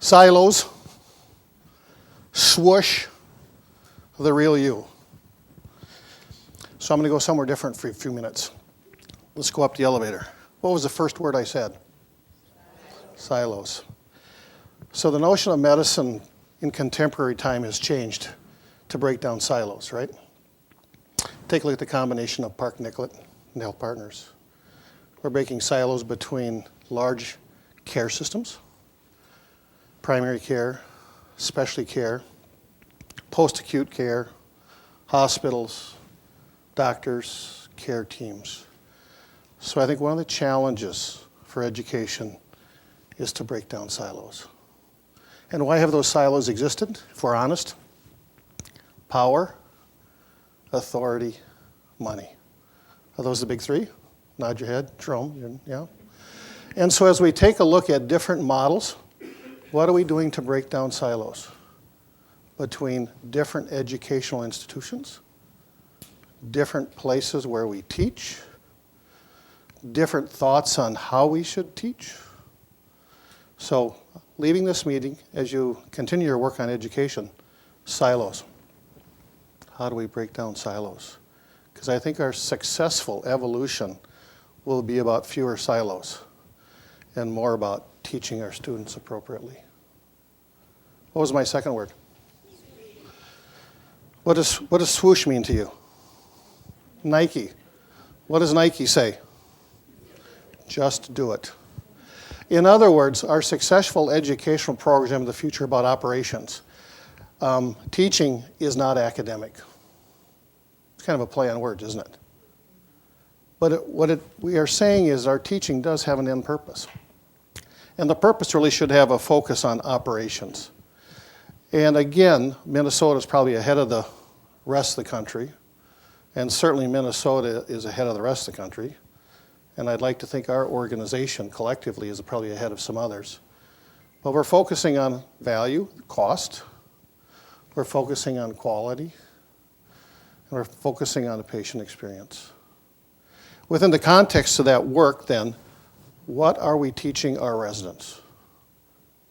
Silos, swoosh, the real you. So I'm going to go somewhere different for a few minutes. Let's go up the elevator. What was the first word I said? Silos. So the notion of medicine in contemporary time has changed to break down silos, right? Take a look at the combination of Park Nicollet and Health Partners. We're breaking silos between large care systems, primary care, specialty care, post-acute care, hospitals, doctors, care teams. So I think one of the challenges for education is to break down silos. And why have those silos existed, if we're honest? Power, authority, money. Are those the big three? Nod your head, Jerome, yeah. And so as we take a look at different models, what are we doing to break down silos between different educational institutions, different places where we teach, different thoughts on how we should teach? So leaving this meeting, as you continue your work on education, silos. How do we break down silos? Because I think our successful evolution will be about fewer silos and more about teaching our students appropriately. What was my second word? What does swoosh mean to you? Nike. What does Nike say? Just do it. In other words, our successful educational program of the future about operations. Teaching is not academic. It's kind of a play on words, isn't it? But we are saying is our teaching does have an end purpose. And the purpose really should have a focus on operations. And again, Minnesota is probably ahead of the rest of the country. And certainly Minnesota is ahead of the rest of the country. And I'd like to think our organization collectively is probably ahead of some others. But we're focusing on value, cost. We're focusing on quality. And we're focusing on the patient experience. Within the context of that work, then, what are we teaching our residents?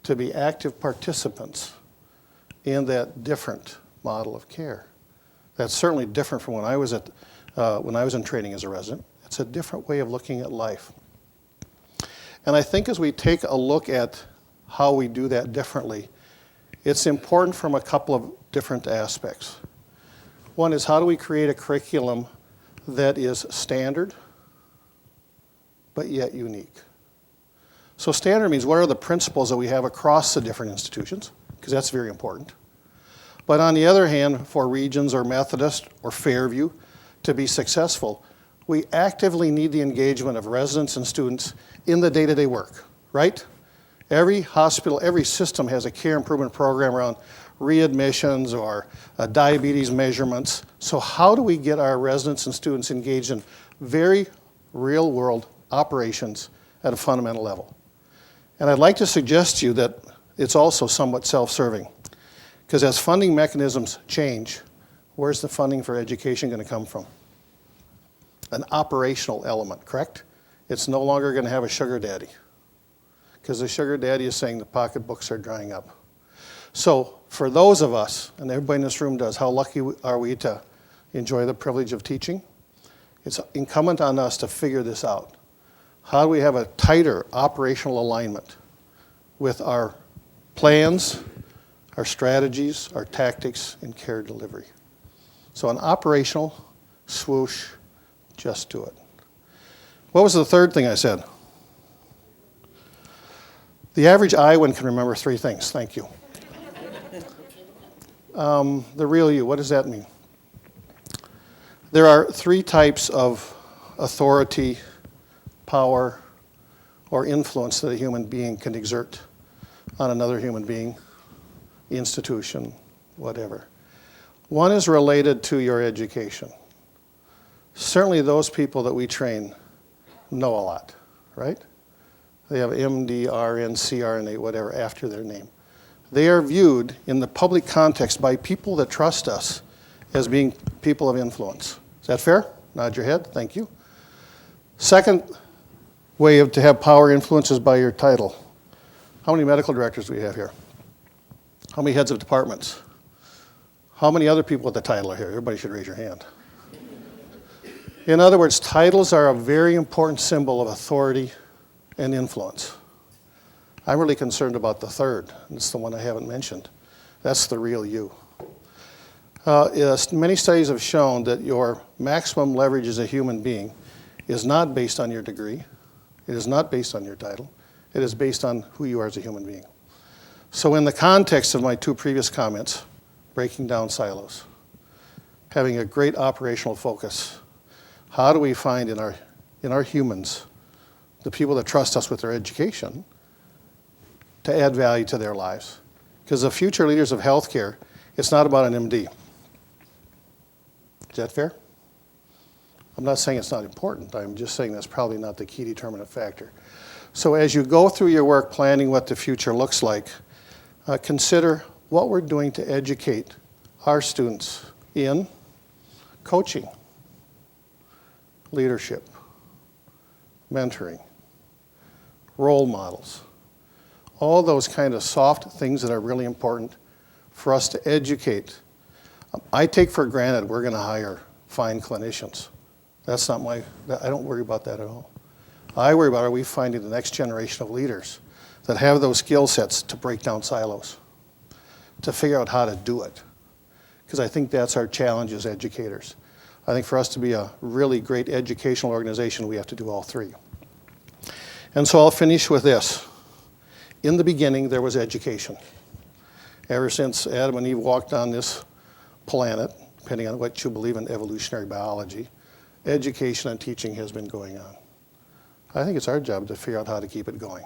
To be active participants in that different model of care. That's certainly different from when I was in training as a resident. It's a different way of looking at life. And I think as we take a look at how we do that differently, it's important from a couple of different aspects. One is, how do we create a curriculum that is standard, but yet unique? So standard means, what are the principles that we have across the different institutions? Because that's very important. But on the other hand, for Regions or Methodist or Fairview to be successful, we actively need the engagement of residents and students in the day-to-day work, right? Every hospital, every system has a care improvement program around readmissions or diabetes measurements. So how do we get our residents and students engaged in very real-world operations at a fundamental level? And I'd like to suggest to you that it's also somewhat self-serving. Because as funding mechanisms change, where's the funding for education going to come from? An operational element, correct? It's no longer going to have a sugar daddy. Because the sugar daddy is saying the pocketbooks are drying up. So for those of us, and everybody in this room does, how lucky are we to enjoy the privilege of teaching? It's incumbent on us to figure this out. How do we have a tighter operational alignment with our plans, our strategies, our tactics, and care delivery? So an operational swoosh, just do it. What was the third thing I said? The average Iowan can remember three things. Thank you. The real you, what does that mean? There are three types of authority, power, or influence that a human being can exert on another human being, institution, whatever. One is related to your education. Certainly those people that we train know a lot, right? They have MD, RN, CRNA, whatever, after their name. They are viewed in the public context by people that trust us as being people of influence. Is that fair? Nod your head, thank you. Second way to have power influence is by your title. How many medical directors do we have here? How many heads of departments? How many other people with the title are here? Everybody should raise your hand. In other words, titles are a very important symbol of authority and influence. I'm really concerned about the third. It's the one I haven't mentioned. That's the real you. Many studies have shown that your maximum leverage as a human being is not based on your degree. It is not based on your title. It is based on who you are as a human being. So in the context of my two previous comments, breaking down silos, having a great operational focus, how do we find in our humans the people that trust us with their education to add value to their lives? Because the future leaders of healthcare, it's not about an MD. Is that fair? I'm not saying it's not important. I'm just saying that's probably not the key determinant factor. So as you go through your work planning what the future looks like, consider what we're doing to educate our students in coaching, leadership, mentoring, role models, all those kind of soft things that are really important for us to educate. I take for granted we're going to hire fine clinicians. That's not I don't worry about that at all. I worry about, are we finding the next generation of leaders that have those skill sets to break down silos, to figure out how to do it. Because I think that's our challenge as educators. I think for us to be a really great educational organization, we have to do all three. And so I'll finish with this. In the beginning, there was education. Ever since Adam and Eve walked on this planet, depending on what you believe in evolutionary biology, education and teaching has been going on. I think it's our job to figure out how to keep it going.